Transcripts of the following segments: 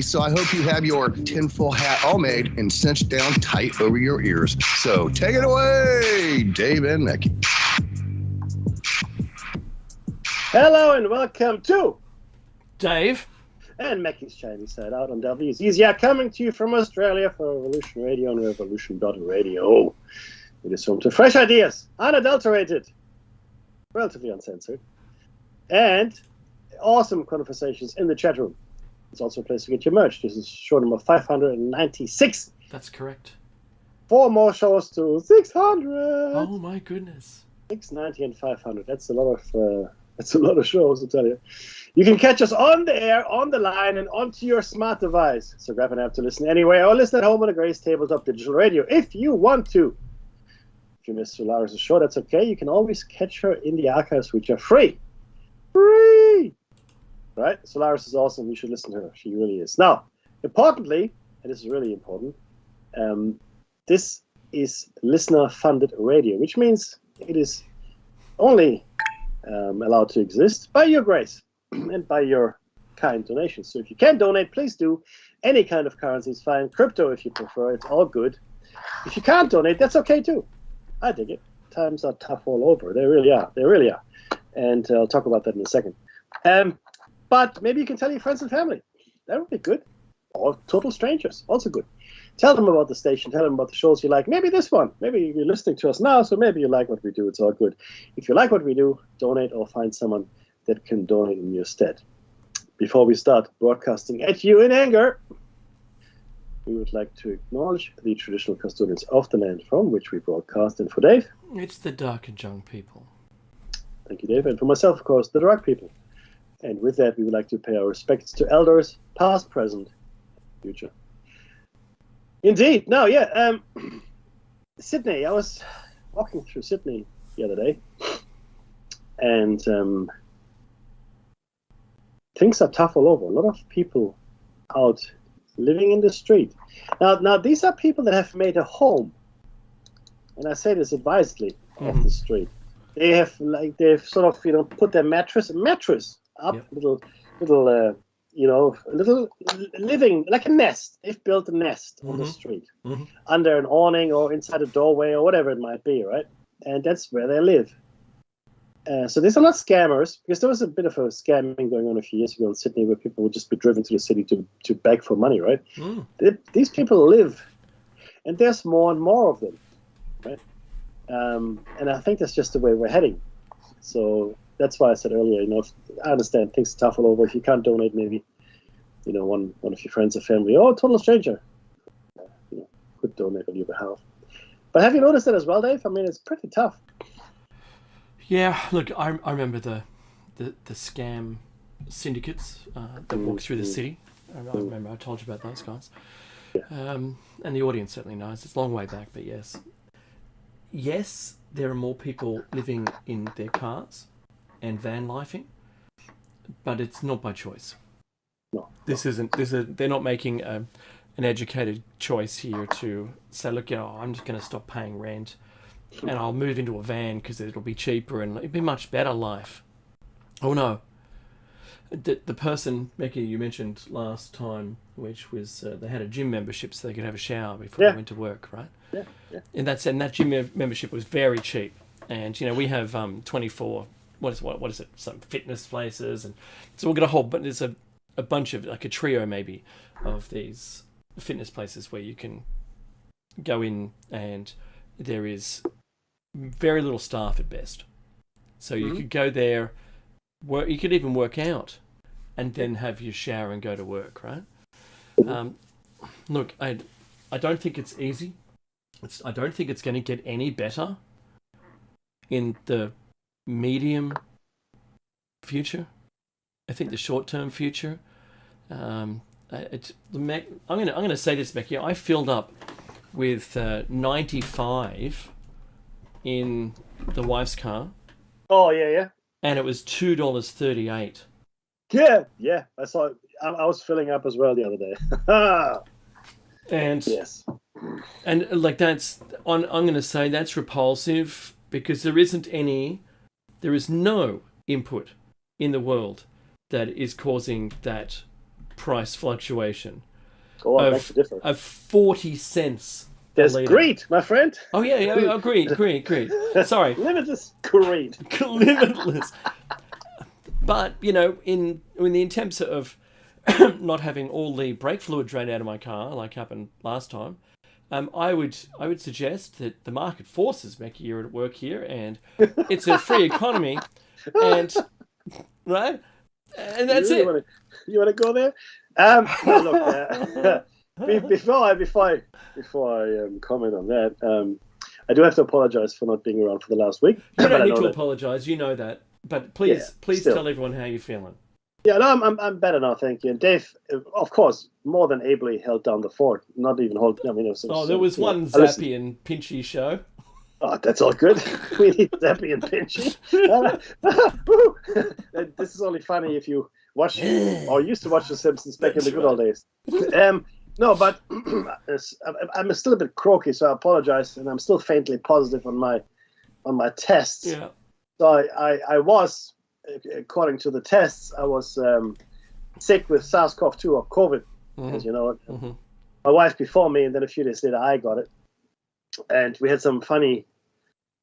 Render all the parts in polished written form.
So I hope you have your tinfoil hat all made and cinched down tight over your ears. So take it away, Dave and Mickey. Hello and welcome to Dave and Mickey's Chinese Side Out on WZZR, coming to you from Australia for Revolution Radio and Revolution.radio. It is home to fresh ideas, unadulterated, relatively uncensored, and awesome conversations in the chat room. It's also a place to get your merch. This is show number 596. That's correct. 4 more shows to 600. Oh my goodness. 690 and 500. That's a lot of shows, I tell you. You can catch us on the air, on the line, and onto your smart device. So grab an app to listen anywhere or listen at home on a Grace Tabletop Digital Radio if you want to. If you miss Solaris' show, that's okay. You can always catch her in the archives, which are free. Free! Right? Solaris is awesome. You should listen to her. She really is. Now, importantly, and this is really important, this is listener-funded radio, which means it is only allowed to exist by your grace and by your kind donations. So if you can donate, please do. Any kind of currency is fine. Crypto, if you prefer, it's all good. If you can't donate, that's okay too. I dig it. Times are tough all over. They really are. They really are. And I'll talk about that in a second. But maybe you can tell your friends and family. That would be good. Or total strangers. Also good. Tell them about the station. Tell them about the shows you like. Maybe this one. Maybe you're listening to us now, so maybe you like what we do. It's all good. If you like what we do, donate or find someone that can donate in your stead. Before we start broadcasting at you in anger, we would like to acknowledge the traditional custodians of the land from which we broadcast. And for Dave? It's the Dark and Jung people. Thank you, Dave. And for myself, of course, the Dark people. And with that, we would like to pay our respects to elders, past, present, future. Indeed. No, yeah. Sydney. I was walking through Sydney the other day, and things are tough all over. A lot of people out living in the street. Now these are people that have made a home, and I say this advisedly, off the street. They've sort of put their mattress up, Yep. little living like a nest. They've built a nest on the street, under an awning or inside a doorway or whatever it might be, right? And that's where they live. So these are not scammers, because there was a bit of a scamming going on a few years ago in Sydney where people would just be driven to the city to beg for money, right? These people live, and there's more and more of them, right? And I think that's just the way we're heading. So that's why I said earlier, I understand things are tough all over. If you can't donate, maybe, one of your friends or family, or a total stranger, could donate on your behalf. But have you noticed that as well, Dave? I mean, it's pretty tough. Yeah, look, I remember the scam syndicates that walk through the city. I remember I told you about those guys. Yeah. And the audience certainly knows. It's a long way back, but yes. Yes, there are more people living in their cars and van lifing, but it's not by choice. No. They're not making an educated choice here to say, look, I'm just going to stop paying rent and I'll move into a van because it'll be cheaper and it'll be much better life. Oh no. The person, Mickey, you mentioned last time, which was they had a gym membership so they could have a shower before they went to work, right? Yeah. And that gym membership was very cheap. And we have 24. What is it? Some fitness places, and so we've got a whole. But there's a bunch of, like a trio maybe of these fitness places where you can go in, and there is very little staff at best. So you could go there, work. You could even work out, and then have your shower and go to work, right? Look, I don't think it's easy. I don't think it's going to get any better in the medium future. I think the short-term future. I'm going to say this, Becky. I filled up with 95 in the wife's car. Oh yeah. And it was $2.38. Yeah. I saw it. I was filling up as well the other day. And yes. And like I'm going to say that's repulsive, because there is no input in the world that is causing that price fluctuation Oh, I like to differ. of 40 cents. There's a litre. great, my friend. Oh yeah, agreed. Sorry, Limitless great. limitless. But in the attempts of not having all the brake fluid drained out of my car, like happened last time, I would suggest that the market forces Becky are at work here, and it's a free economy, and right, and that's you it. You want to go there? Look, before I comment on that, I do have to apologize for not being around for the last week. You but don't I need know to that- apologise. You know that, but please still. tell everyone how you're feeling. Yeah, no, I'm better now, thank you. And Dave, of course, more than ably held down the fort. Not even hold. I mean, There was one Zappy and Pinchy show. Oh, that's all good. We need Zappy and Pinchy. This is only funny if you watch or used to watch The Simpsons back in the good old days. No, but I'm still a bit croaky, so I apologize, and I'm still faintly positive on my tests. Yeah. So I was, according to the tests, I was sick with SARS-CoV-2 or COVID, as you know. Mm-hmm. My wife before me, and then a few days later I got it. And we had some funny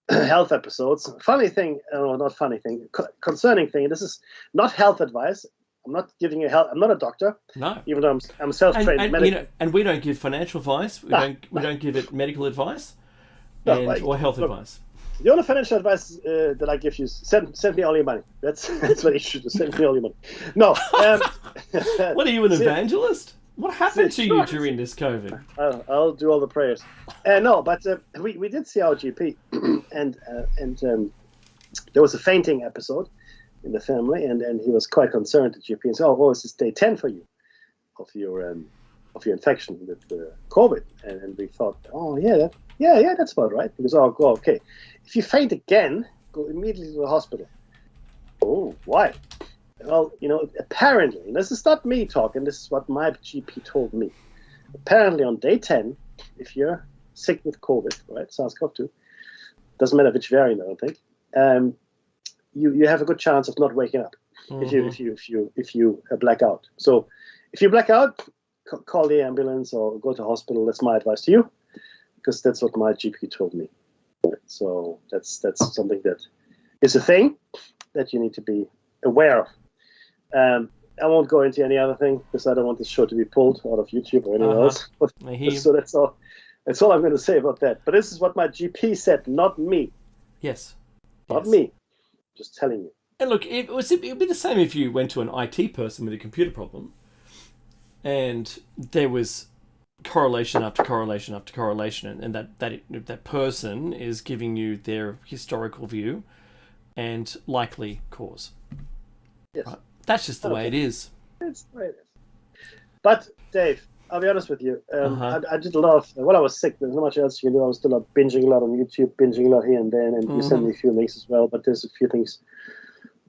health episodes. Funny thing, not funny thing, concerning thing. This is not health advice. I'm not giving you health. I'm not a doctor. No. Even though I'm self-trained And medical. and we don't give financial advice. We don't give it medical advice, or health advice. The only financial advice that I give you is send me all your money. That's what you should do. Send me all your money. No. What are you, an evangelist? What happened to you during this COVID? I'll do all the prayers. No, but we did see our GP, and there was a fainting episode in the family, and he was quite concerned, the GP, and said, "Oh, this is day 10 for you of your infection with COVID." And we thought, "Oh, yeah, that's about right." Because okay, if you faint again, go immediately to the hospital. Oh, why? Well, apparently, and this is not me talking, this is what my GP told me. Apparently, on day 10, if you're sick with COVID, right, SARS-CoV-2, doesn't matter which variant, I don't think, you have a good chance of not waking up if you black out. So, if you black out, call the ambulance or go to hospital. That's my advice to you, because that's what my GP told me. Right? So that's something that is a thing that you need to be aware of. I won't go into any other thing because I don't want this show to be pulled out of YouTube or anywhere else. So that's all. That's all I'm going to say about that. But this is what my GP said, not me. Yes. Not me. Just telling you. And look, it would be the same if you went to an IT person with a computer problem, and there was correlation after correlation after correlation, and that person is giving you their historical view and likely cause. Yes. Right? That's just the way it is. It's the way it is. But Dave, I'll be honest with you. I did a lot of while I was sick. There's not much else you can do. I was still binging a lot on YouTube, binging a lot here and then, and you sent me a few links as well. But there's a few things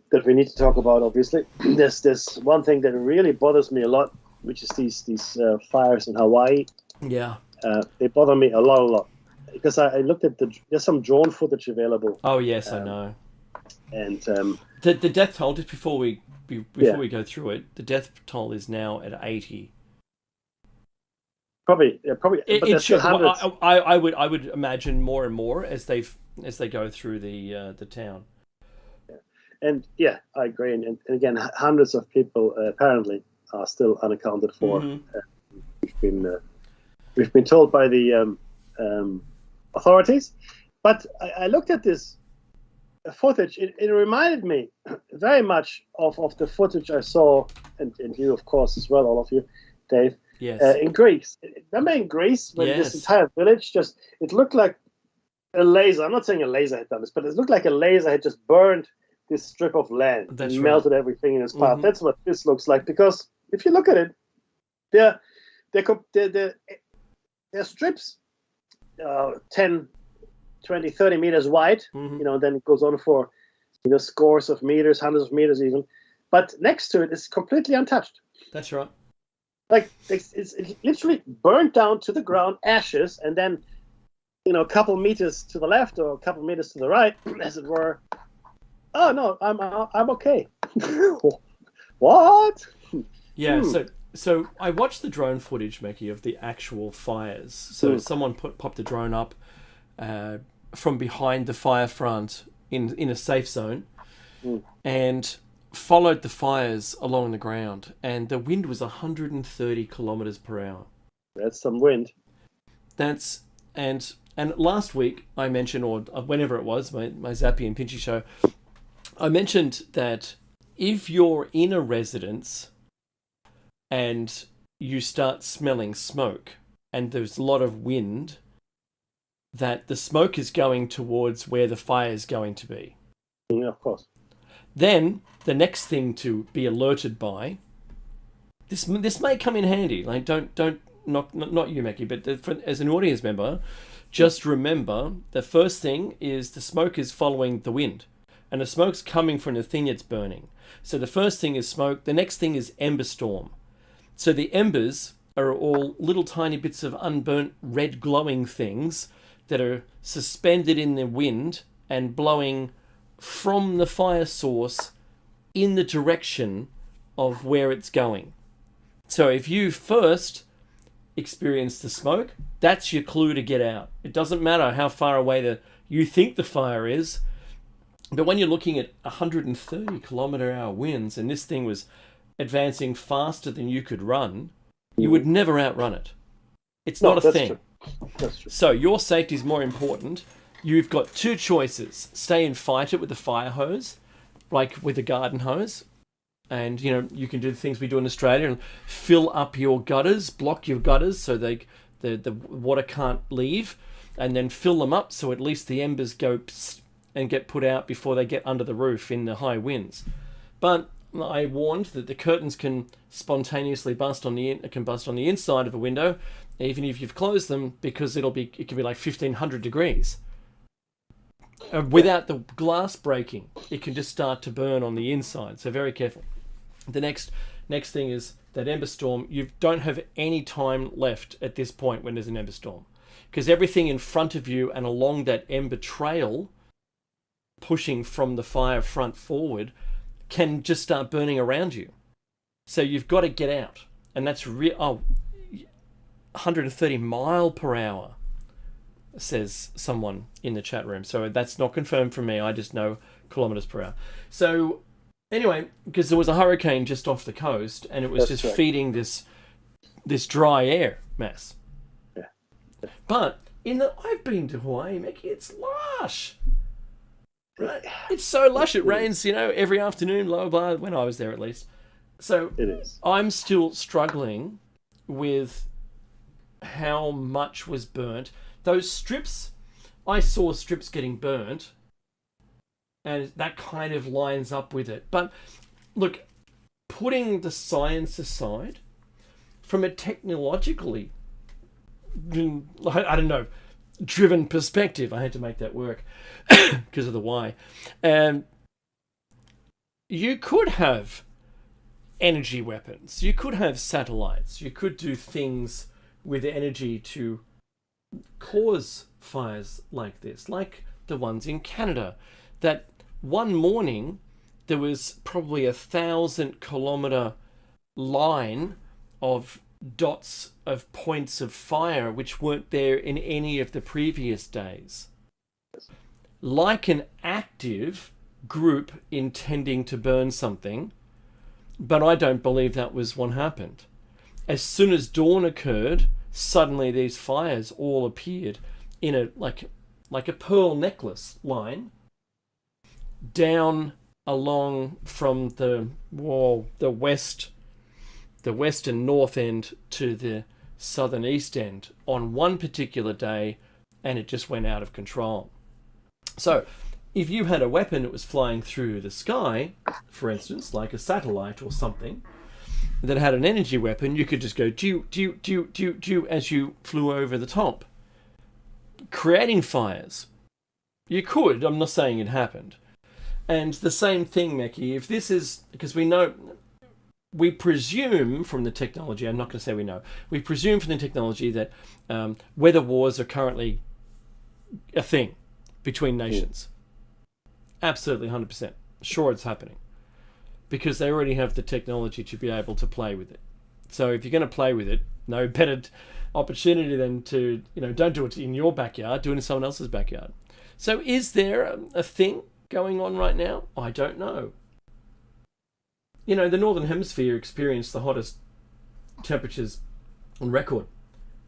that we need to talk about. Obviously, there's one thing that really bothers me a lot, which is these fires in Hawaii. Yeah. They bother me a lot because I looked at there's some drone footage available. Oh yes, I know. And the death toll, just before we go through it, the death toll is now at 80. Probably. But It should. hundreds. I would imagine more and more as they go through the town. And yeah, I agree. And again, hundreds of people apparently are still unaccounted for. We've been told by the authorities. But I looked at this footage. It reminded me very much of the footage I saw, and you, of course, as well, all of you, Dave. Yes. In Greece. Remember in Greece when Yes. this entire village it looked like a laser. I'm not saying a laser had done this, but it looked like a laser had just burned this strip of land That's and right. melted everything in its path. That's what this looks like, because if you look at it, they're strips 10, 20, 30 meters wide, then it goes on for scores of meters, hundreds of meters even. But next to it is completely untouched. That's right. Like it's literally burnt down to the ground, ashes, and then a couple meters to the left or a couple meters to the right, as it were. Oh no, I'm okay. What? Yeah. So I watched the drone footage, Mickey, of the actual fires. So someone popped a drone up from behind the fire front in a safe zone and followed the fires along the ground. And the wind was 130 kilometers per hour. That's some wind. And last week I mentioned, or whenever it was, my Zappy and Pinchy show, I mentioned that if you're in a residence and you start smelling smoke and there's a lot of wind, that the smoke is going towards where the fire is going to be. Yeah, of course. Then the next thing to be alerted by, this may come in handy. Like don't not you, Mackie, but as an audience member, just remember the first thing is the smoke is following the wind, and the smoke's coming from the thing it's burning. So the first thing is smoke. The next thing is ember storm. So the embers are all little tiny bits of unburnt red glowing things that are suspended in the wind and blowing from the fire source in the direction of where it's going. So if you first experience the smoke, that's your clue to get out. It doesn't matter how far away you think the fire is, but when you're looking at 130 kilometer-hour winds and this thing was advancing faster than you could run, you would never outrun it. It's not a thing. True. That's true. So your safety is more important. You've got two choices. Stay and fight it with a fire hose, like with a garden hose. And, you can do the things we do in Australia and fill up your gutters, block your gutters so the water can't leave, and then fill them up so at least the embers go psst and get put out before they get under the roof in the high winds. But I warned that the curtains can spontaneously bust on the inside of a window, even if you've closed them, because it can be like 1500 degrees. Without the glass breaking, it can just start to burn on the inside. So very careful. The next thing is that ember storm. You don't have any time left at this point when there's an ember storm, because everything in front of you and along that ember trail, pushing from the fire front forward, can just start burning around you. So you've got to get out. And that's 130 mile per hour, says someone in the chat room. So that's not confirmed from me. I just know kilometers per hour. So anyway, because there was a hurricane just off the coast and it was feeding this dry air mass. Yeah. But I've been to Hawaii, Mickey. It's lush. Right. It's so lush. It rains, every afternoon, blah, blah, blah, when I was there at least. So it is. I'm still struggling with how much was burnt. Those strips, I saw strips getting burnt, and that kind of lines up with it. But look, putting the science aside, from a technologically, I don't know, driven perspective, I had to make that work because of the why. You could have energy weapons. You could have satellites. You could do things with energy to cause fires like this, like the ones in Canada. That one morning there was probably 1,000-kilometer line of dots of points of fire which weren't there in any of the previous days. Like an active group intending to burn something, but I don't believe that was what happened. As soon as dawn occurred, suddenly these fires all appeared in a like a pearl necklace line down along from the west and north end to the southern east end on one particular day, and it just went out of control. So if you had a weapon that was flying through the sky, for instance, like a satellite or something, that had an energy weapon, you could just go doo, doo, doo, doo, doo, as you flew over the top, creating fires. You could, I'm not saying it happened. And the same thing, Mackie, if this is, because we presume from the technology, I'm not going to say we know, we presume from the technology that weather wars are currently a thing between nations. Absolutely, 100%. Sure, it's happening. Because they already have the technology to be able to play with it. So if you're going to play with it, no better opportunity than to, don't do it in your backyard, do it in someone else's backyard. So is there a thing going on right now? I don't know. The Northern Hemisphere experienced the hottest temperatures on record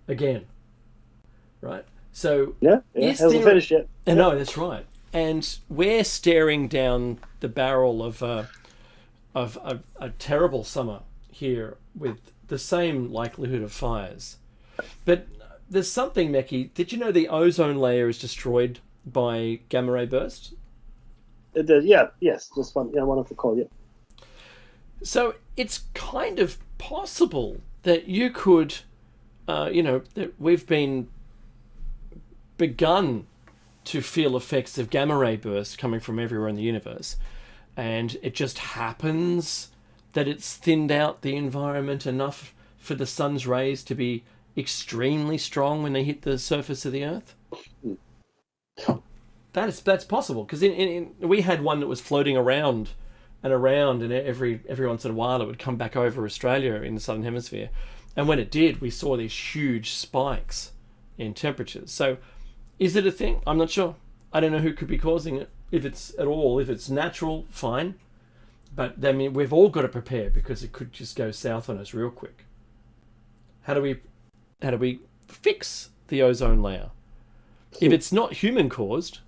again, right? So hasn't finished yet. No, that's right. And we're staring down the barrel of a terrible summer here with the same likelihood of fires. But there's something, Meki. Did you know the ozone layer is destroyed by gamma ray burst? Yes, this one. Yeah, one of the call. Yeah. So it's kind of possible that you could, that we've begun to feel effects of gamma ray burst coming from everywhere in the universe, and it just happens that it's thinned out the environment enough for the sun's rays to be extremely strong when they hit the surface of the Earth. That's possible, because we had one that was floating around, and every once in a while it would come back over Australia in the southern hemisphere, and when it did, we saw these huge spikes in temperatures. So, is it a thing? I'm not sure. I don't know who could be causing it. If it's natural, fine. But I mean, we've all got to prepare, because it could just go south on us real quick. How do we fix the ozone layer? If it's not human caused,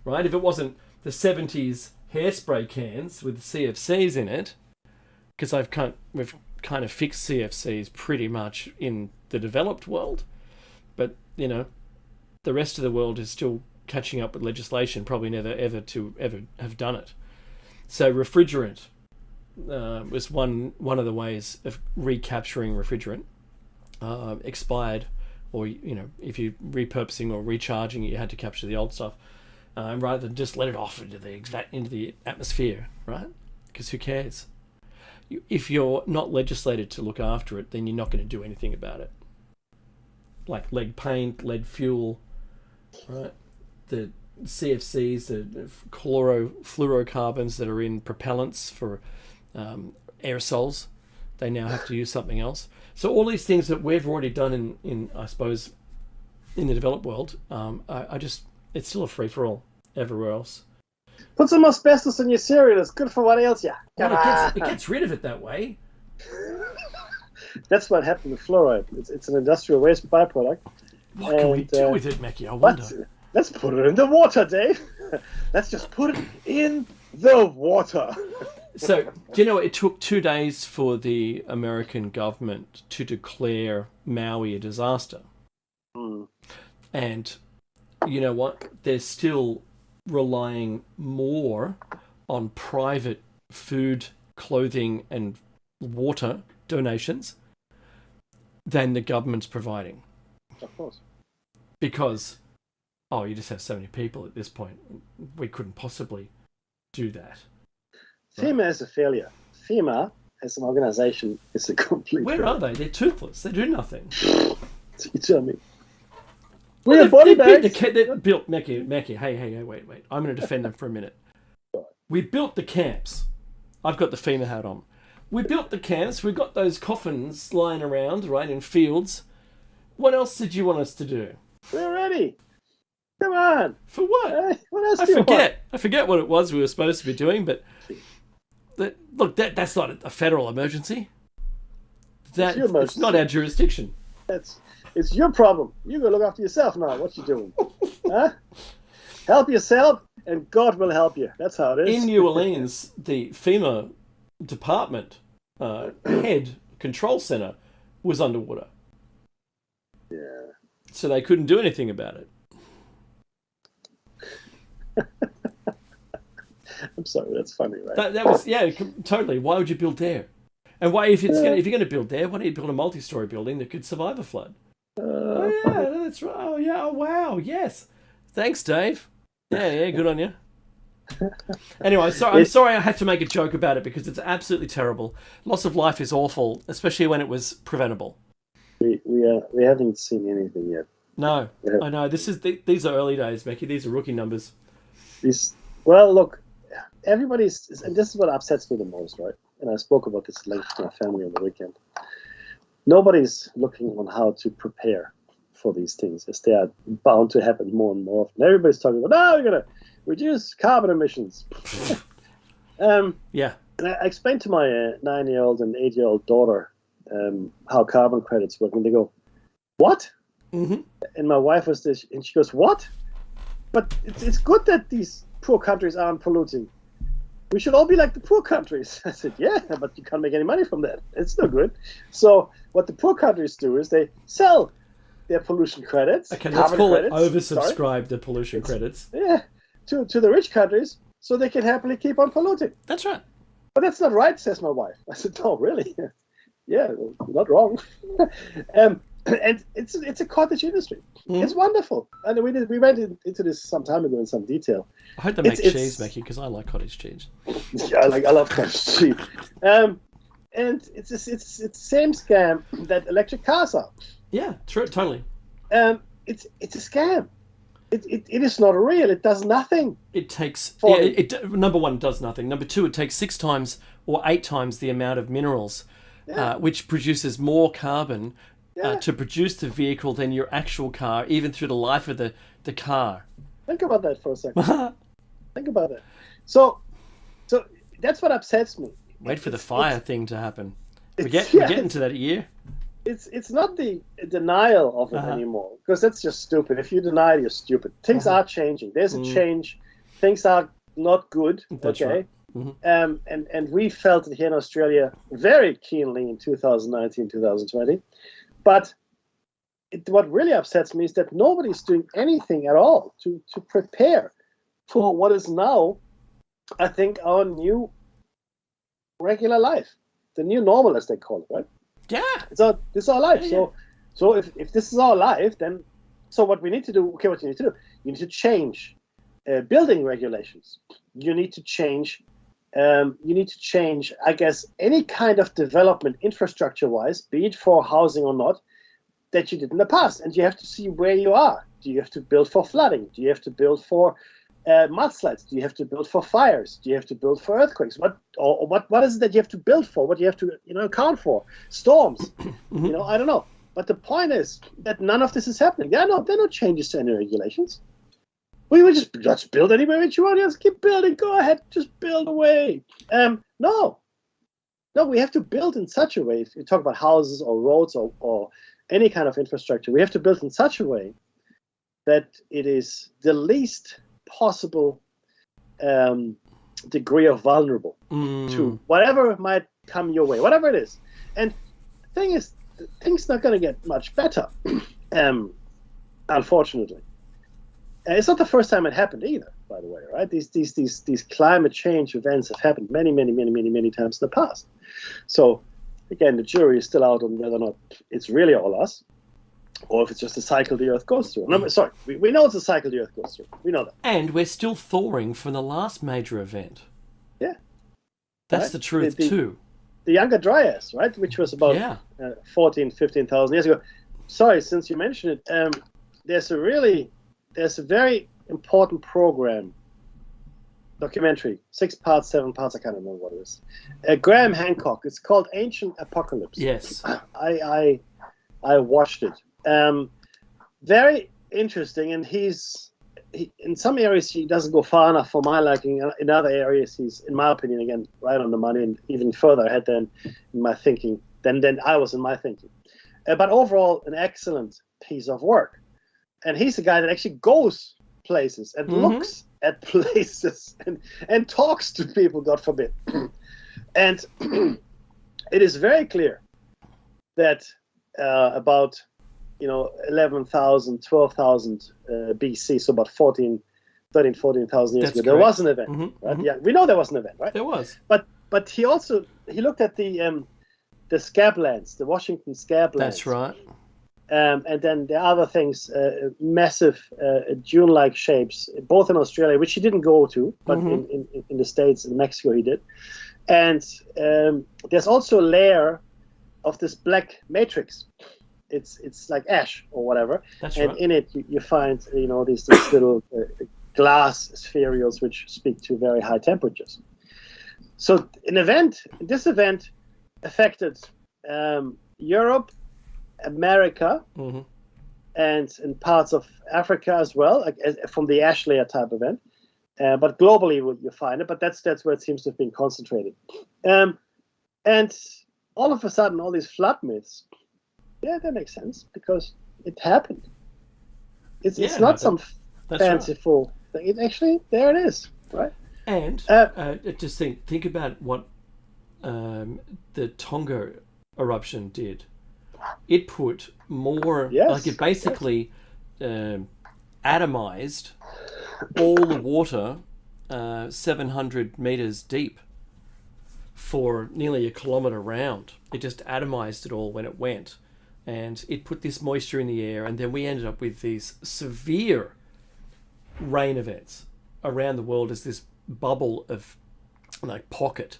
right? If it wasn't the 70s hairspray cans with CFCs in it, because we've kind of fixed CFCs pretty much in the developed world, but the rest of the world is still catching up with legislation, probably never ever have done it. So refrigerant was one of the ways of recapturing refrigerant. Expired, or if you're repurposing or recharging it, you had to capture the old stuff rather than just let it off into the atmosphere, right? Because who cares? If you're not legislated to look after it, then you're not going to do anything about it. Like lead paint, lead fuel, right? The CFCs, the chlorofluorocarbons that are in propellants for aerosols, they now have to use something else. So all these things that we've already done in I suppose, in the developed world, it's still a free-for-all everywhere else. Put some asbestos in your cereal. It's good for what ails you. Well, it gets rid of it that way. That's what happened with fluoride. It's an industrial waste byproduct. What can we do with it, Meki? I wonder. Let's put it in the water, Dave. Let's just put it in the water. So, do you know, it took 2 days for the American government to declare Maui a disaster. And you know what? They're still relying more on private food, clothing, and water donations than the government's providing. Of course. Because, you just have so many people at this point. We couldn't possibly do that. FEMA is a failure. FEMA, as an organisation, is a complete Where failure. are they? They're toothless. They do nothing. You tell me. We're body bags. They built Meki. Hey, wait. I'm going to defend them for a minute. We built the camps. I've got the FEMA hat on. We built the camps. We've got those coffins lying around, right, in fields. What else did you want us to do? We're ready. Come on. For what? What else do you want? I forget what it was we were supposed to be doing, but that's not a federal emergency. It's not our jurisdiction. It's your problem. You go look after yourself now. What you doing? Huh? Help yourself, and God will help you. That's how it is. In New Orleans, the FEMA department head control center was underwater. Yeah. So they couldn't do anything about it. I'm sorry, that's funny, right? That was totally. Why would you build there? And why, if you're going to build there, why don't you build a multi-story building that could survive a flood? That's right. Oh yeah, wow, yes. Thanks, Dave. Yeah, good on you. Anyway, I'm sorry I had to make a joke about it because it's absolutely terrible. Loss of life is awful, especially when it was preventable. We haven't seen anything yet. No, I know. These are early days, Meki. These are rookie numbers. Well, look, everybody's, and this is what upsets me the most, right? and I spoke about this at length to my family on the weekend, nobody's looking on how to prepare for these things, as they are bound to happen more and more often. Everybody's talking about, we're going to reduce carbon emissions. Yeah. And I explained to my 9-year-old and 8-year-old daughter how carbon credits work, and they go, what? Mm-hmm. And my wife was this, and she goes, what? But it's good that these poor countries aren't polluting. We should all be like the poor countries. I said, yeah, but you can't make any money from that. It's no good. So what the poor countries do is they sell their pollution credits. Okay, let's call it oversubscribed, sorry. the pollution credits. Yeah, to the rich countries, so they can happily keep on polluting. That's right. But that's not right, says my wife. I said, no, really? Yeah, you're not wrong. And it's a cottage industry. Mm. It's wonderful. And we went into this some time ago in some detail. I hope they make cheese, Mackie, because I like cottage cheese. Yeah, I love cottage cheese. And it's the same scam that electric cars are. Yeah, true, totally. It's a scam. It is not real. It does nothing. It takes number one, it does nothing. Number two, it takes 6 times or 8 times the amount of minerals, which produces more carbon to produce the vehicle than your actual car, even through the life of the car. Think about that for a second. Think about it. So that's what upsets me. Wait for the fire thing to happen. We're getting to that year. It's not the denial of it anymore, because that's just stupid. If you deny it, you're stupid. Things are changing. There's a change. Things are not good. That's okay. Right. Mm-hmm. And we felt it here in Australia very keenly in 2019, 2020. But what really upsets me is that nobody's doing anything at all to prepare for what is now, I think, our new regular life, the new normal, as they call it, right? Yeah. This is our life. Yeah. So if this is our life, then what we need to do, what you need to do, you need to change building regulations. You need to change, I guess, any kind of development infrastructure-wise, be it for housing or not, that you did in the past. And you have to see where you are. Do you have to build for flooding? Do you have to build for mudslides? Do you have to build for fires? Do you have to build for earthquakes? What is it that you have to build for? What do you have to account for? Storms? I don't know. But the point is that none of this is happening. There are no changes to any regulations. We would just build anywhere that you want. Just keep building. Go ahead. Just build away. No, we have to build in such a way. If you talk about houses or roads or any kind of infrastructure, we have to build in such a way that it is the least possible degree of vulnerable to whatever might come your way, whatever it is. And the thing is, things not going to get much better, unfortunately. And it's not the first time it happened either, by the way, right? These climate change events have happened many times in the past. So again, the jury is still out on whether or not it's really all us, or if it's just a cycle the Earth goes through. No, sorry, we know it's a cycle the Earth goes through. We know that. And we're still thawing from the last major event. Yeah. That's right? the truth too. The Younger Dryas, right, which was about 15,000 years ago. Sorry, since you mentioned it, there's a very important program, documentary, 6 parts, 7 parts, I can't remember what it is. Graham Hancock. It's called Ancient Apocalypse. Yes. I watched it. Very interesting, and he in some areas he doesn't go far enough for my liking. In other areas he's, in my opinion, again, right on the money and even further ahead than in my thinking than I was in my thinking. But overall, an excellent piece of work. And he's a guy that actually goes places and looks at places and talks to people, God forbid. And it is very clear that about 11,000, 12,000 BC, so about 14,000 years ago, there was an event, right? Yeah, we know there was an event, right? There was. But he looked at the Scablands, the Washington Scablands. That's right. And then the other things, massive dune-like shapes, both in Australia, which he didn't go to, but in the States, in Mexico he did. And there's also a layer of this black matrix. It's like ash or whatever. That's and right. in it you find these little glass spherules which speak to very high temperatures. So this event affected Europe, America, Mm-hmm. and in parts of Africa as well, like, from the ash layer type event. But globally, you find it. But that's where it seems to have been concentrated. And all of a sudden, all these flood myths, yeah, that makes sense because it happened. It's not some fanciful thing. It actually, there it is, right? And just think about what the Tonga eruption did. It put more, it basically atomized all the water 700 meters deep for nearly a kilometer round. It just atomized it all when it went, and it put this moisture in the air, and then we ended up with these severe rain events around the world as this bubble of pocket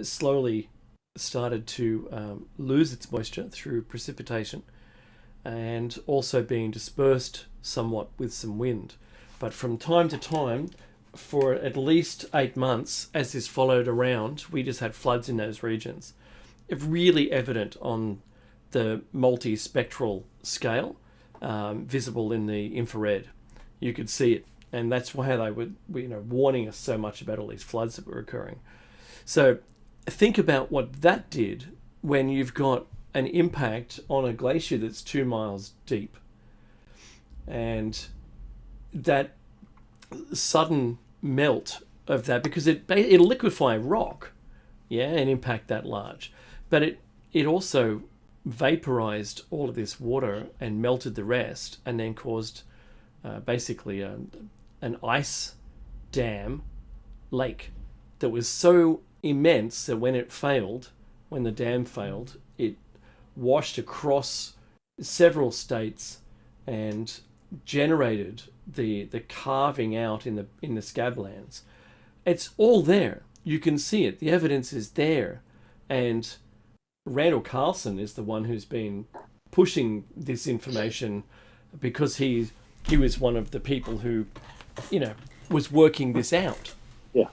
slowly started to lose its moisture through precipitation and also being dispersed somewhat with some wind. But from time to time, for at least 8 months, as this followed around, we just had floods in those regions. It's really evident on the multispectral scale, visible in the infrared. You could see it, and that's why they were warning us so much about all these floods that were occurring. So think about what that did when you've got an impact on a glacier that's 2 miles deep, and that sudden melt of that, because it'll liquefy rock, and impact that large, but it also vaporized all of this water and melted the rest, and then caused basically an ice dam lake that was so immense that when the dam failed, it washed across several states and generated the carving out in the scablands. It's all there. You can see it. The evidence is there. And Randall Carlson is the one who's been pushing this information, because he was one of the people who, was working this out. Yeah.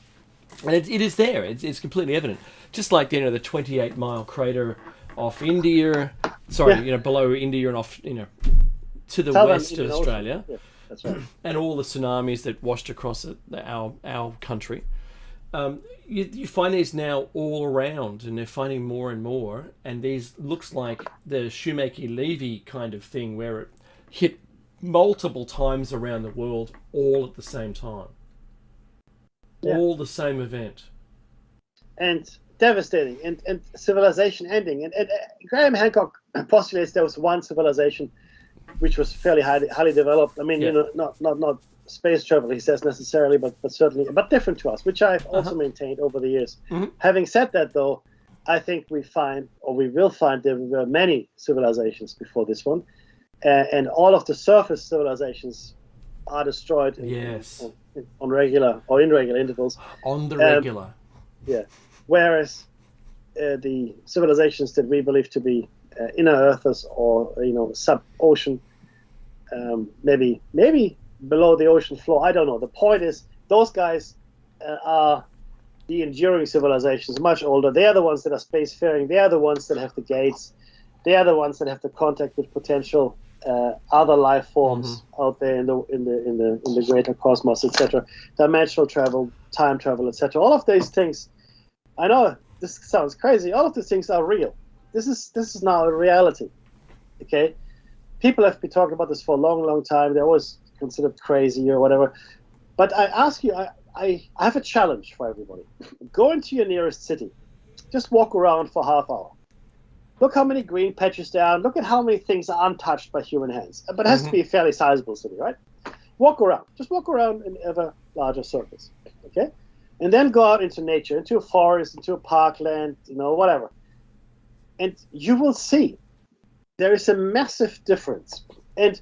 And it is there. It's completely evident. Just like, the 28-mile crater off India, below India and off, to the west of Australia. Yeah, that's right. And all the tsunamis that washed across our country. You find these now all around, and they're finding more and more. And these looks like the Shoemaker-Levy kind of thing, where it hit multiple times around the world all at the same time. Yeah. All the same event. And devastating, and civilization ending. And Graham Hancock postulates there was one civilization which was fairly highly developed. I mean, not space travel, he says necessarily, but certainly, but different to us, which I've also maintained over the years. Mm-hmm. Having said that, though, I think we will find there were many civilizations before this one, and all of the surface civilizations are destroyed on regular or irregular intervals. On the regular. Yeah. Whereas the civilizations that we believe to be inner earthers or sub-ocean, maybe below the ocean floor, I don't know. The point is, those guys are the enduring civilizations, much older. They are the ones that are spacefaring. They are the ones that have the gates. They are the ones that have the contact with potential other life forms out there in the greater cosmos, etc. Dimensional travel, time travel, etc. All of these things, I know this sounds crazy. All of these things are real. This is now a reality. Okay, people have been talking about this for a long, long time. They're always considered crazy or whatever. But I ask you, I have a challenge for everybody. Go into your nearest city. Just walk around for half hour. Look how many green patches there are. Look at how many things are untouched by human hands. But it has to be a fairly sizable city, right? Walk around. Just walk around in ever larger circles. Okay? And then go out into nature, into a forest, into a parkland, whatever. And you will see there is a massive difference. And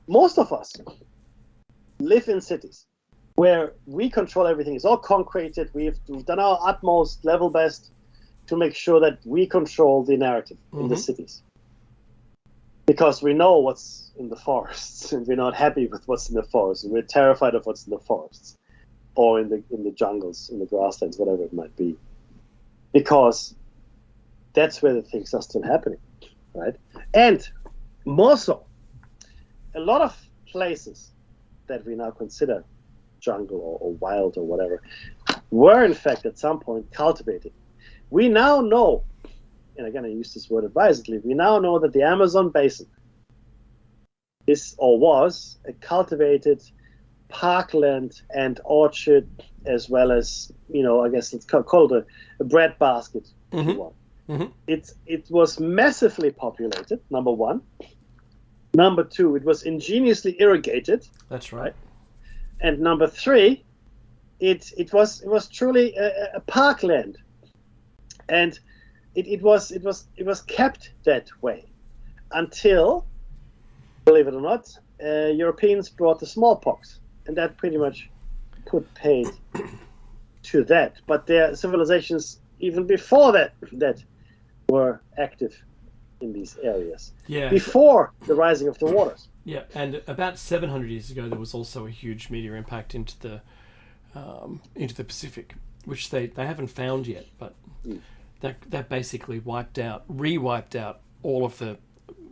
most of us live in cities where we control everything. It's all concreted. We've done our utmost level best to make sure that we control the narrative in the cities. Because we know what's in the forests, and we're not happy with what's in the forests, and we're terrified of what's in the forests. or in the jungles, in the grasslands, whatever it might be, because that's where the things are still happening, right? And more so, a lot of places that we now consider jungle or wild or whatever were in fact at some point cultivated. We now know, and again I use this word advisedly, we now know that the Amazon basin is or was a cultivated parkland and orchard, as well as, I guess it's called a breadbasket, if you want. Mm-hmm. It was massively populated, number one. Number two, it was ingeniously irrigated. That's right. And number three, it was truly a parkland, and it was kept that way until, believe it or not, Europeans brought the smallpox, and that pretty much put paid to that. But there are civilizations even before that were active in these areas. Yeah. Before the rising of the waters. Yeah, and about 700 years ago, there was also a huge meteor impact into the Pacific, which they haven't found yet, but that basically re-wiped out all of the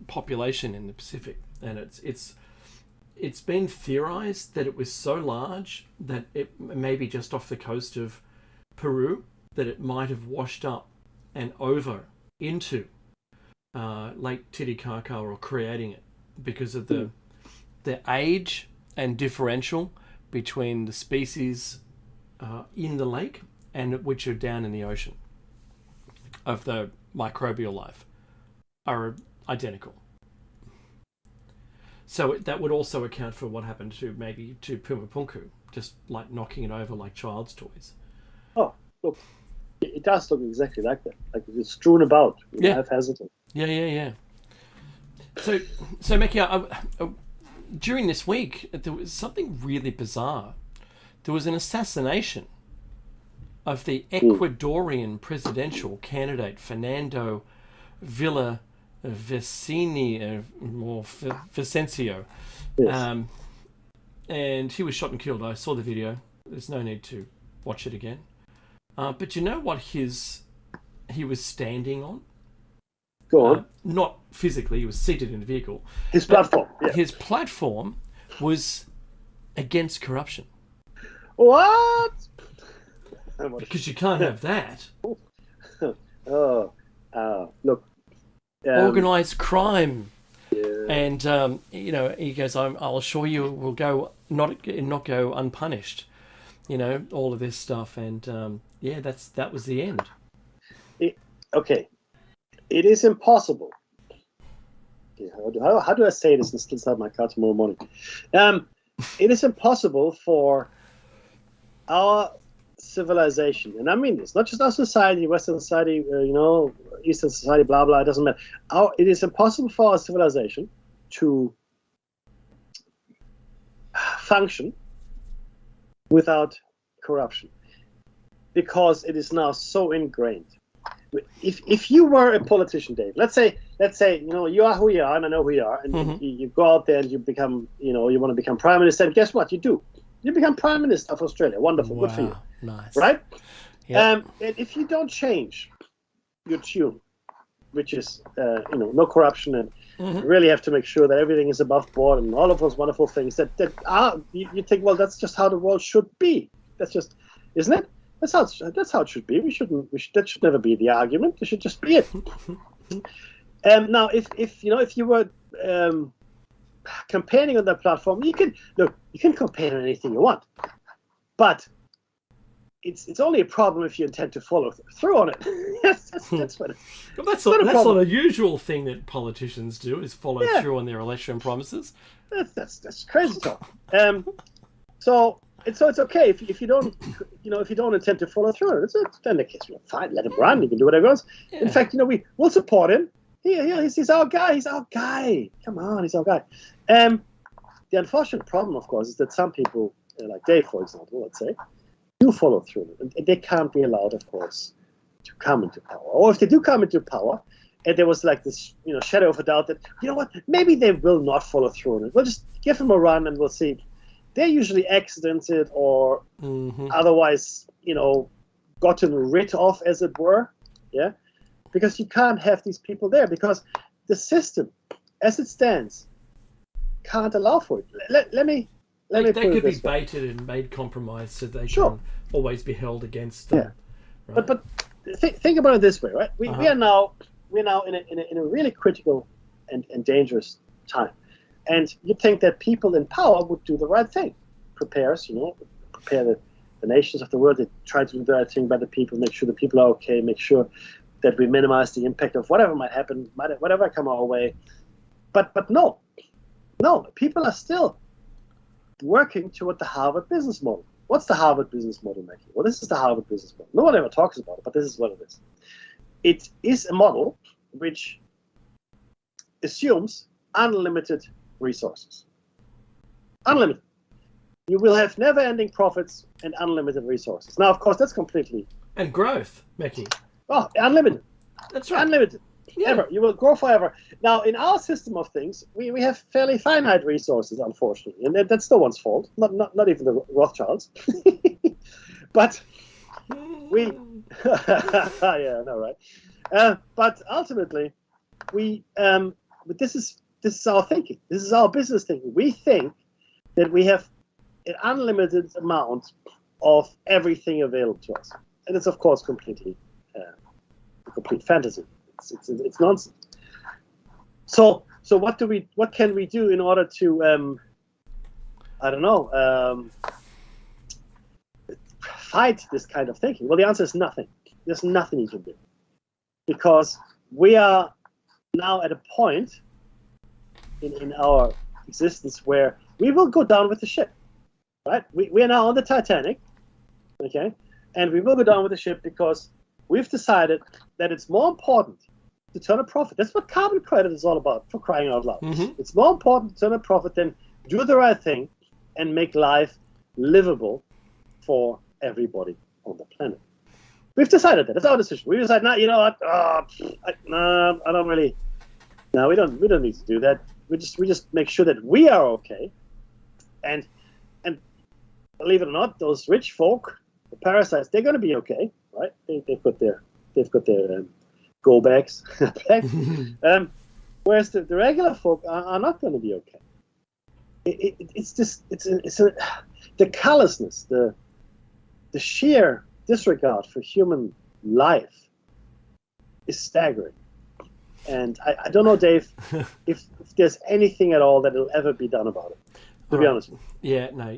population in the Pacific, and it's been theorized that it was so large that it may be just off the coast of Peru, that it might have washed up and over into Lake Titicaca, or creating it, because of the age and differential between the species in the lake and which are down in the ocean of the microbial life are identical. So that would also account for what happened to Pumapunku, just like knocking it over like child's toys. Oh, look, it does look exactly like that. Like it's strewn about, haphazardly. Yeah. So Meki, during this week, there was something really bizarre. There was an assassination of the Ecuadorian presidential candidate Fernando Villavicencio, or Vicencio. Yes. And he was shot and killed. I saw the video. There's no need to watch it again. But you know what he was standing on? Go on. Not physically, he was seated in a vehicle. His platform. Yeah. His platform was against corruption. What? Because you can't have that. Look. Organised crime. Yeah. And, he goes, I'll assure you it will not go unpunished. All of this stuff. And, that was the end. Okay. It is impossible. How do I say this and still start my car tomorrow morning? It is impossible for our civilization, and I mean this, not just our society, Western society, Eastern society, blah, blah, it doesn't matter. It is impossible for our civilization to function without corruption, because it is now so ingrained. If you were a politician, Dave, let's say you are who you are, and I know who you are, and you go out there and you become, you want to become prime minister, and guess what? You do. You become prime minister of Australia. Wonderful, good for you. Nice, right? Yep. And if you don't change your tune, which is no corruption, and really have to make sure that everything is above board, and all of those wonderful things that you think, well, that's just how the world should be. That's just, isn't it? That's how it should be. That should never be the argument. It should just be it. Now, if you were campaigning on that platform, you can campaign on anything you want, but it's only a problem if you intend to follow through on it. Yes, that's what. Well, that's not a usual thing that politicians do, is follow through on their election promises. That's crazy talk. So it's okay if you don't intend to follow through. Then the case, fine, let him run. He can do whatever he wants. Yeah. In fact, we'll support him. He's our guy. He's our guy. Come on, he's our guy. The unfortunate problem, of course, is that some people, like Dave, for example, let's say, do follow through, and they can't be allowed, of course, to come into power. Or if they do come into power, and there was like this, shadow of a doubt that, maybe they will not follow through on it. We'll just give them a run, and we'll see. they're usually accidented or Mm-hmm. otherwise, gotten rid of, as it were. Yeah, because you can't have these people there because the system, as it stands, can't allow for it. Let me They put could it be this way. baited and made compromised so they Sure. can always be held against them. Yeah. Right? But think about it this way, right? We Uh-huh. are now in a really critical and dangerous time, and you'd think that people in power would do the right thing, prepare the nations of the world. They try to do the right thing by the people, make sure the people are okay, make sure that we minimize the impact of whatever might happen, whatever come our way. But no, people are still working toward the Harvard business model. What's the Harvard business model, Mackie? Well, this is the Harvard business model. No one ever talks about it, but this is what it is. It is a model which assumes unlimited resources. Unlimited. You will have never-ending profits and unlimited resources. Now, of course, that's completely And growth, Mickey. unlimited. That's right. Unlimited. Yeah. Ever. You will grow forever. Now, in our system of things, we have fairly finite resources, unfortunately, and that's no one's fault. Not even the Rothschilds. But we, yeah, I know, right? But ultimately, but this is our thinking. This is our business thinking. We think that we have an unlimited amount of everything available to us, and it's of course completely a complete fantasy. It's nonsense. So what can we do in order to fight this kind of thinking? Well, the answer is nothing. There's nothing you can do, because we are now at a point in our existence where we will go down with the ship, right? We are now on the Titanic, okay, and we will go down with the ship because we've decided that it's more important to turn a profit. That's what carbon credit is all about, for crying out loud. Mhm. It's more important to turn a profit than do the right thing and make life livable for everybody on the planet. We've decided that. It's our decision. We decided, no, you know what? I don't really. No, we don't need to do that. We just make sure that we are okay, and believe it or not, those rich folk, the parasites, they're going to be okay, right? They've got their go bags back. Whereas the regular folk are not going to be okay. It's the callousness, the sheer disregard for human life is staggering. And I don't know, Dave, if there's anything at all that will ever be done about it, to be honest with you. Yeah, no,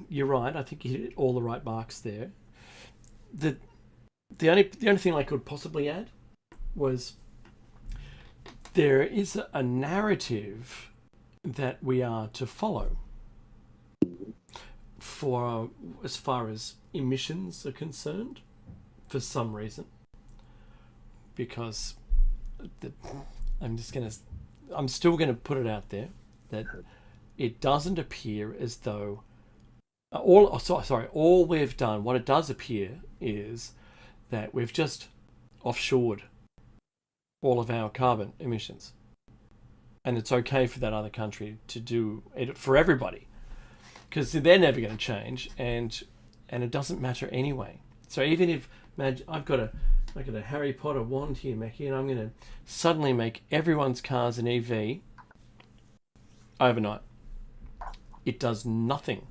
you're right. I think you hit all the right marks there. The only thing I could possibly add was there is a narrative that we are to follow for as far as emissions are concerned, for some reason, because I'm still gonna put it out there that it doesn't appear as though all we've done, what it does appear is that we've just offshored all of our carbon emissions, and it's okay for that other country to do it for everybody, because they're never going to change, and it doesn't matter anyway. So even if I've got a Harry Potter wand here, Mackie, and I'm going to suddenly make everyone's cars an EV overnight, it does nothing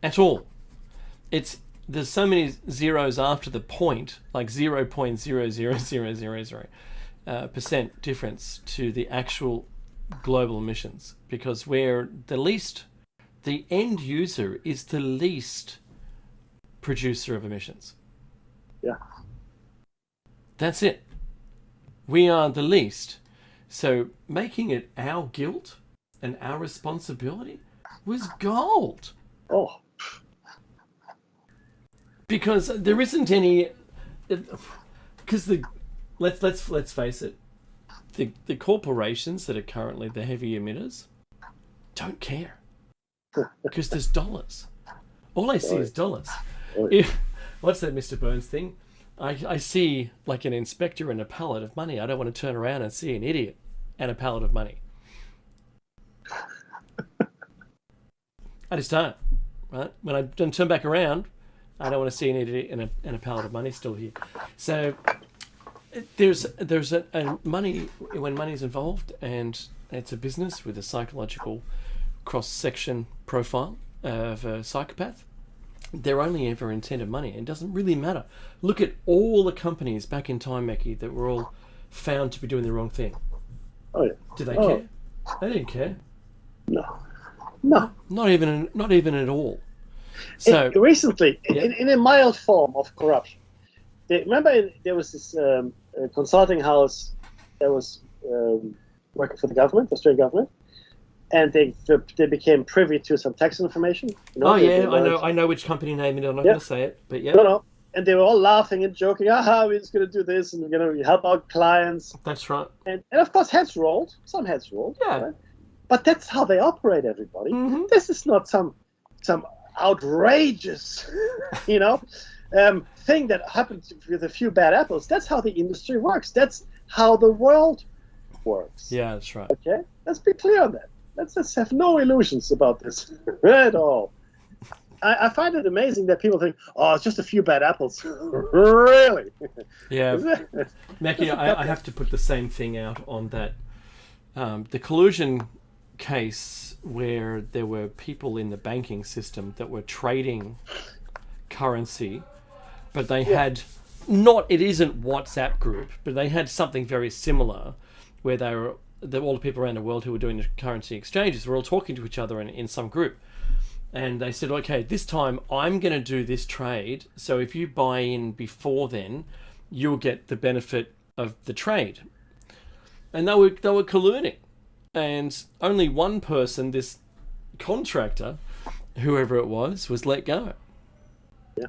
at all. There's so many zeros after the point, like 0.00000% difference to the actual global emissions, because we're the end user is the least producer of emissions. Yeah. That's it. We are the least. So making it our guilt and our responsibility was gold. Oh, Because there isn't any, because let's face it, the corporations that are currently the heavy emitters don't care, because there's dollars. All I see is dollars. What's that Mr. Burns thing? I see like an inspector and a pallet of money. I don't want to turn around and see an idiot and a pallet of money. I just don't. Right? When I turn back around, I don't want to see an idiot and a pallet of money still here. So there's a money when money's involved, and it's a business with a psychological cross-section profile of a psychopath. They're only ever intent of money. It doesn't really matter. Look at all the companies back in time, Mackie, that were all found to be doing the wrong thing. Oh yeah. Did they care? They didn't care. No. Not even at all. So Recently, in a mild form of corruption, remember there was this consulting house that was working for the government, the Australian government, and they became privy to some tax information. I know which company name it. I'm not going to say it, but yeah. No. And they were all laughing and joking. We're just going to do this, and we're going to help our clients. That's right. And of course, heads rolled. Some heads rolled. Yeah. Right? But that's how they operate, everybody. Mm-hmm. This is not some outrageous, thing that happened with a few bad apples. That's how the industry works. That's how the world works. Yeah, that's right. Okay? Let's be clear on that. Let's have no illusions about this at all. I find it amazing that people think, it's just a few bad apples. Really? Yeah. Mackie, I have to put the same thing out on that. The collusion case where there were people in the banking system that were trading currency, but they had it isn't WhatsApp group, but they had something very similar where all the people around the world who were doing the currency exchanges were all talking to each other in some group. And they said, okay, this time I'm going to do this trade. So if you buy in before then, you'll get the benefit of the trade. And they were colluding. And only one person, this contractor, whoever it was let go. Yeah.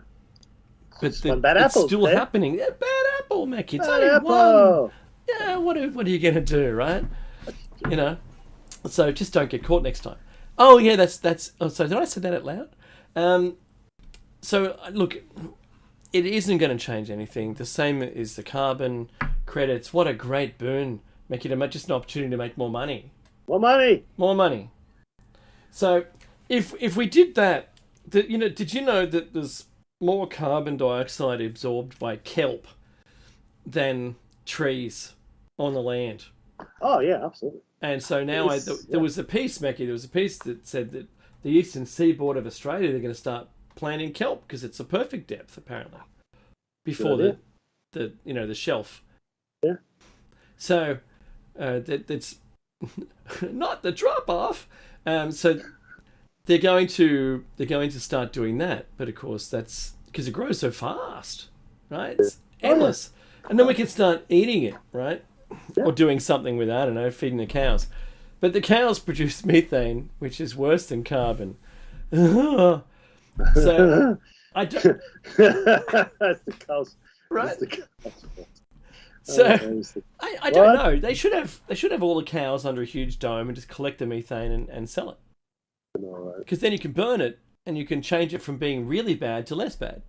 But it's still happening. Yeah, bad apple, Mackie. It's bad only apple. one. Yeah, what are you going to do, right? So just don't get caught next time. Oh yeah, that's. Oh, so did I say that out loud? So look, it isn't going to change anything. The same is the carbon credits. What a great boon, Mackie! Just an opportunity to make more money. More money. More money. So if we did that, did you know that there's more carbon dioxide absorbed by kelp than trees on the land? Oh yeah, absolutely. And so now there was a piece, Mackie, that said that the eastern seaboard of Australia, they're going to start planting kelp because it's a perfect depth, apparently, before the shelf. Yeah. So that's not the drop off. So they're going to start doing that, but of course that's because it grows so fast, right? It's endless, and then we can start eating it, right? Yeah. Or doing something with, I don't know, feeding the cows. But the cows produce methane, which is worse than carbon. So I don't. That's the cows. Right. That's the cows. So I don't know. They should have all the cows under a huge dome and just collect the methane and sell it. Because then you can burn it and you can change it from being really bad to less bad.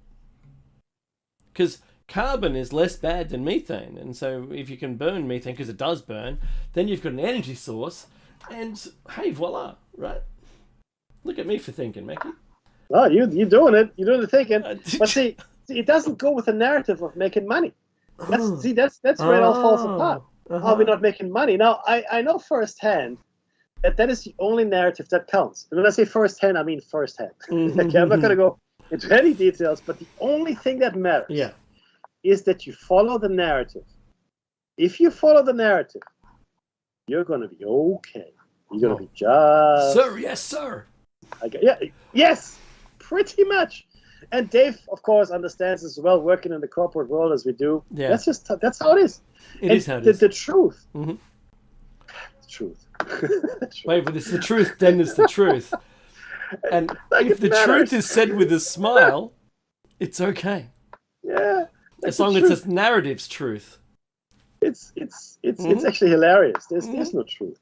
Because carbon is less bad than methane, and so if you can burn methane, because it does burn, then you've got an energy source, and hey, voila, right? Look at me for thinking, Mackie. Oh, you're doing it. You're doing the thinking. But see, it doesn't go with the narrative of making money. That's where it all falls apart. Uh-huh. We're not making money. Now, I know firsthand that is the only narrative that counts. And when I say firsthand, I mean firsthand. Okay, I'm not going to go into any details, but the only thing that matters is that you follow the narrative. If you follow the narrative, you're going to be okay. You're going to be just... Sir, yes, sir. Yes, pretty much. And Dave, of course, understands as well, working in the corporate world as we do. Yeah. That's how it is. It is how it is. The truth. Mm-hmm. The truth. Wait, but it's the truth, then it's the truth. And if the truth is said with a smile, it's okay. Yeah. As long as it's narrative's truth. It's actually hilarious. There's no truth.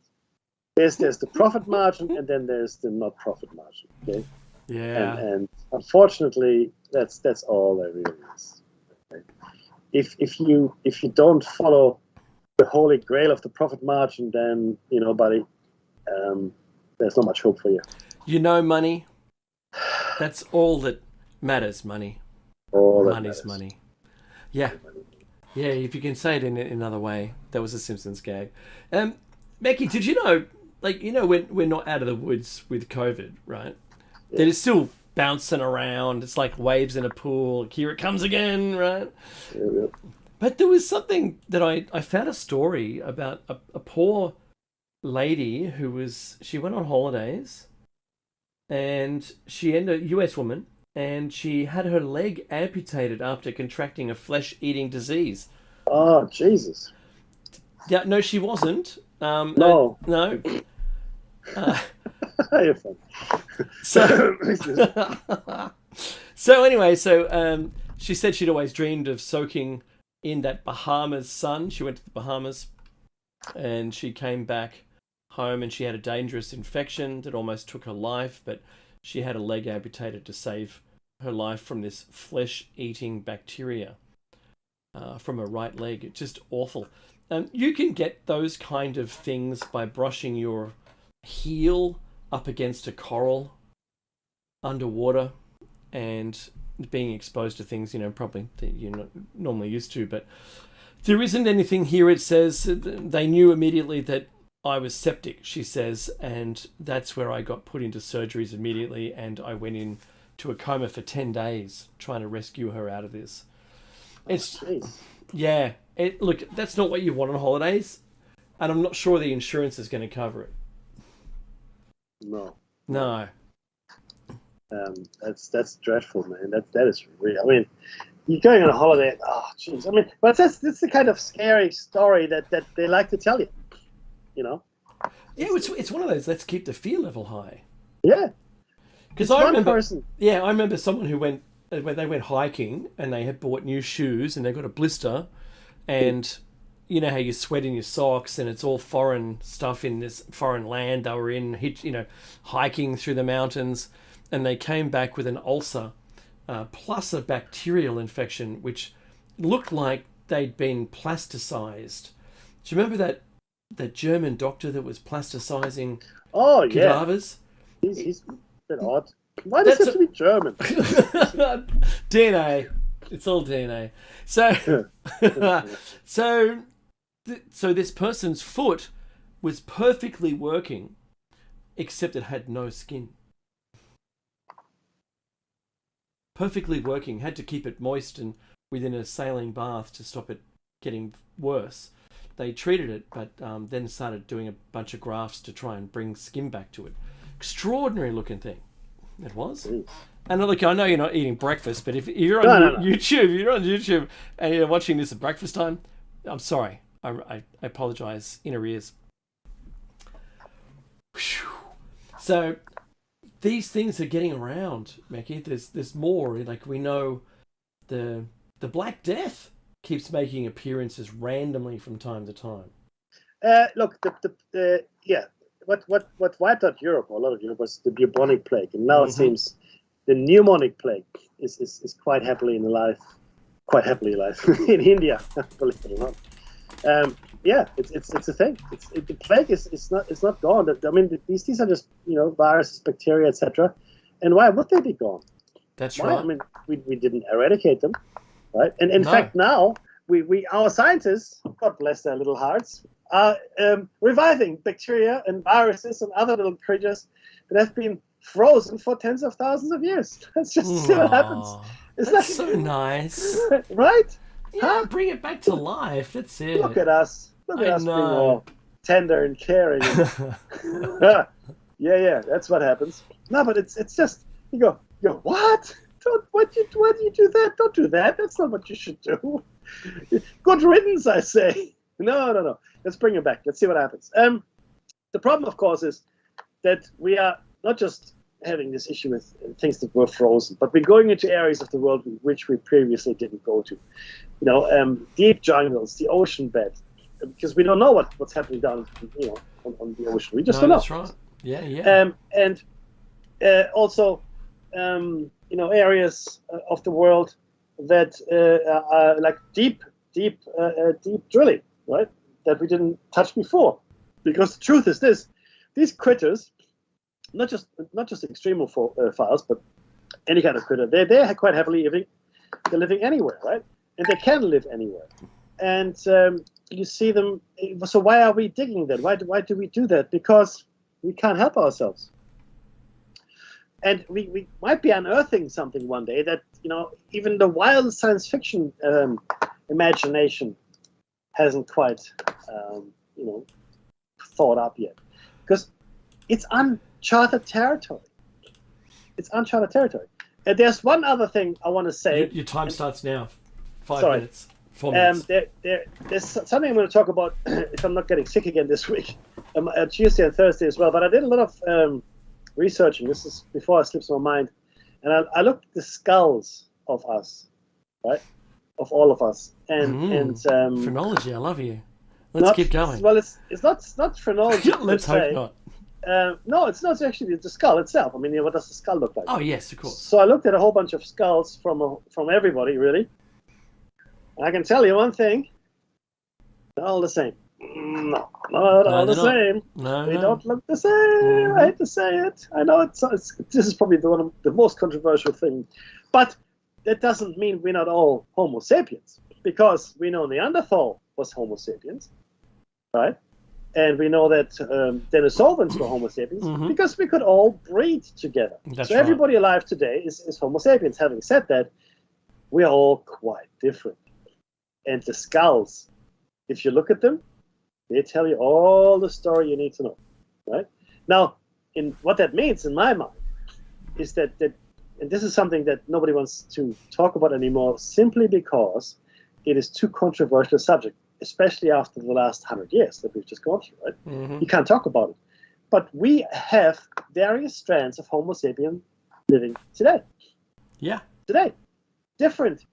There's the profit margin, and then there's the not profit margin. Okay. Yeah. And unfortunately, that's all there really is. Okay? If you don't follow the holy grail of the profit margin, then buddy, there's not much hope for you. Money That's all that matters. Money. All that Money's matters. money. Yeah. Yeah, if you can say it in another way. That was a Simpsons gag. Becky, did you know, when we're not out of the woods with COVID, right? Yeah. That it's still bouncing around. It's like waves in a pool. Here it comes again, right? Yeah. But there was something that I found a story about a poor lady she went on holidays and she ended a US woman and she had her leg amputated after contracting a flesh-eating disease. Oh, Jesus. Yeah, no, she wasn't. No. No. You're fine. So anyway, she said she'd always dreamed of soaking in that Bahamas sun. She went to the Bahamas and she came back home and she had a dangerous infection that almost took her life, but she had a leg amputated to save her life from this flesh-eating bacteria from her right leg. It's just awful. You can get those kind of things by brushing your heel up against a coral underwater and being exposed to things, probably that you're not normally used to. But there isn't anything here. It says they knew immediately that I was septic, she says, and that's where I got put into surgeries immediately, and I went into a coma for 10 days trying to rescue her out of this. Yeah. Look, that's not what you want on holidays, and I'm not sure the insurance is going to cover it. No. That's dreadful, man. That is real. I mean, you're going on a holiday. Oh, jeez. I mean, but that's the kind of scary story that they like to tell you. Yeah, it's one of those. Let's keep the fear level high. Yeah. Because I remember someone who went when they went hiking and they had bought new shoes and they got a blister, and you know how you sweat in your socks and it's all foreign stuff in this foreign land they were in, hiking through the mountains, and they came back with an ulcer plus a bacterial infection which looked like they'd been plasticized. Do you remember that German doctor that was plasticizing cadavers? He's a bit odd. Why does it have to be German? DNA. It's all DNA. So this person's foot was perfectly working, except it had no skin. Perfectly working. Had to keep it moist and within a saline bath to stop it getting worse. They treated it, but then started doing a bunch of grafts to try and bring skin back to it. Extraordinary looking thing. It was. And look, I know you're not eating breakfast, but if you're on YouTube and you're watching this at breakfast time, I'm sorry. I apologize in arrears. Whew. So these things are getting around, Mackie. There's more. Like we know the Black Death keeps making appearances randomly from time to time. Look, what wiped out Europe, or a lot of Europe, was the bubonic plague, and now it seems the pneumonic plague is quite happily alive in India, believe it or not. It's a thing. The plague is not gone. I mean, these are just viruses, bacteria, etc. And why would they be gone? That's right. I mean, we didn't eradicate them, right? And in fact, now our scientists, God bless their little hearts, are reviving bacteria and viruses and other little creatures that have been frozen for tens of thousands of years. That's just what happens. That's so nice. Right? Yeah, bring it back to life. That's it. Look at us. Look at us being all tender and caring. Yeah, that's what happens. No, but it's just, you go, what? Why do you do that? Don't do that. That's not what you should do. Good riddance, I say. No. Let's bring it back. Let's see what happens. The problem, of course, is that we are not just having this issue with things that were frozen, but we're going into areas of the world which we previously didn't go to. Deep jungles, the ocean bed, because we don't know what's happening down, on the ocean. We just don't know. That's right. Yeah. And also, areas of the world that are like deep drilling, right? That we didn't touch before, because the truth is this: these critters, not just extremophiles, but any kind of critter. They're quite happily living. They're living anywhere, right? And they can live anywhere. And you see them. So why are we digging that? Why do we do that? Because we can't help ourselves. And we might be unearthing something one day that, even the wild science fiction imagination hasn't quite, thought up yet. Because it's uncharted territory. It's uncharted territory. And there's one other thing I want to say. Your time starts now. 5 Sorry. minutes. 4 minutes. There's something I'm going to talk about if I'm not getting sick again this week. Tuesday and Thursday as well. But I did a lot of researching. This is before it slips my mind. And I looked at the skulls of us, right? Of all of us. And phrenology, I love you. Let's keep going. Well, it's not phrenology. Let's hope not. No, it's not actually the skull itself. I mean, what does the skull look like? Oh, yes, of course. So I looked at a whole bunch of skulls from everybody, really. And I can tell you one thing. They're all the same. No, not all the same. They don't look the same. I hate to say it. I know this is probably one of the most controversial things. But that doesn't mean we're not all Homo sapiens. Because we know Neanderthal was Homo sapiens, right? And we know that Denisovans were Homo sapiens because we could all breed together. That's so right. everybody alive today is Homo sapiens. Having said that, we are all quite different. And the skulls, if you look at them, they tell you all the story you need to know, right? Now, what that means in my mind is that, and this is something that nobody wants to talk about anymore, simply because it is too controversial a subject, especially after the last 100 years that we've just gone through, right? You can't talk about it. But we have various strands of Homo sapien living today. Yeah. Today. Different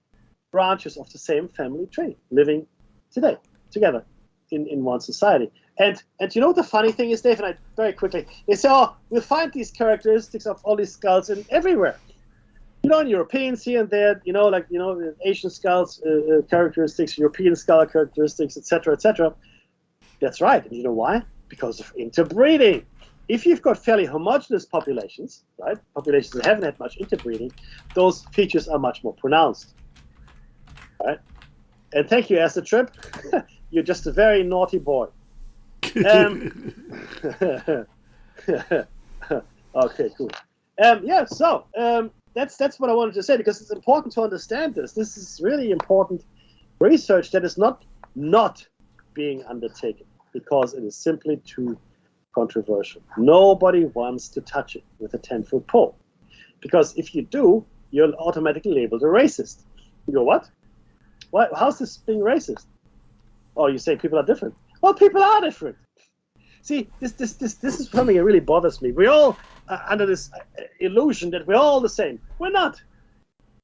branches of the same family tree living today, together in one society. And you know what the funny thing is, Dave, and very quickly, they say, we'll find these characteristics of all these skulls everywhere. In Europeans here and there, the Asian skulls characteristics, European skull characteristics, etc., etc. That's right. And you know why? Because of interbreeding. If you've got fairly homogeneous populations, right, populations that haven't had much interbreeding, those features are much more pronounced. Right? And thank you, Acid Trip. You're just a very naughty boy. Okay, cool. That's what I wanted to say, because it's important to understand this. This is really important research that is not being undertaken because it is simply too controversial. Nobody wants to touch it with a 10-foot pole, because if you do, you're automatically labeled a racist. You go, what? How's this being racist? Oh, you say people are different. Well, people are different. See, this is something that really bothers me. We all under this illusion that we're all the same. We're not.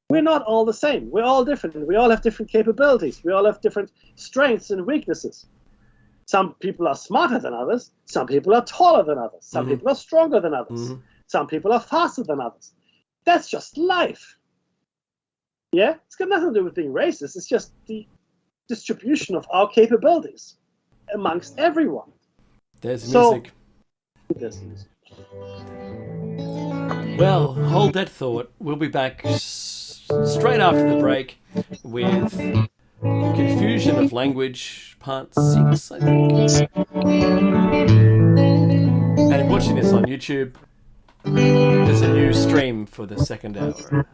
We're not all the same. We're all different. We all have different capabilities. We all have different strengths and weaknesses. Some people are smarter than others. Some people are taller than others. Some people are stronger than others. Some people are faster than others. That's just life. Yeah? It's got nothing to do with being racist. It's just the distribution of our capabilities amongst everyone. There's music. There's music. Well, hold that thought. We'll be back straight after the break with Confusion of Language, Part 6, I think. And if watching this on YouTube, there's a new stream for the second hour.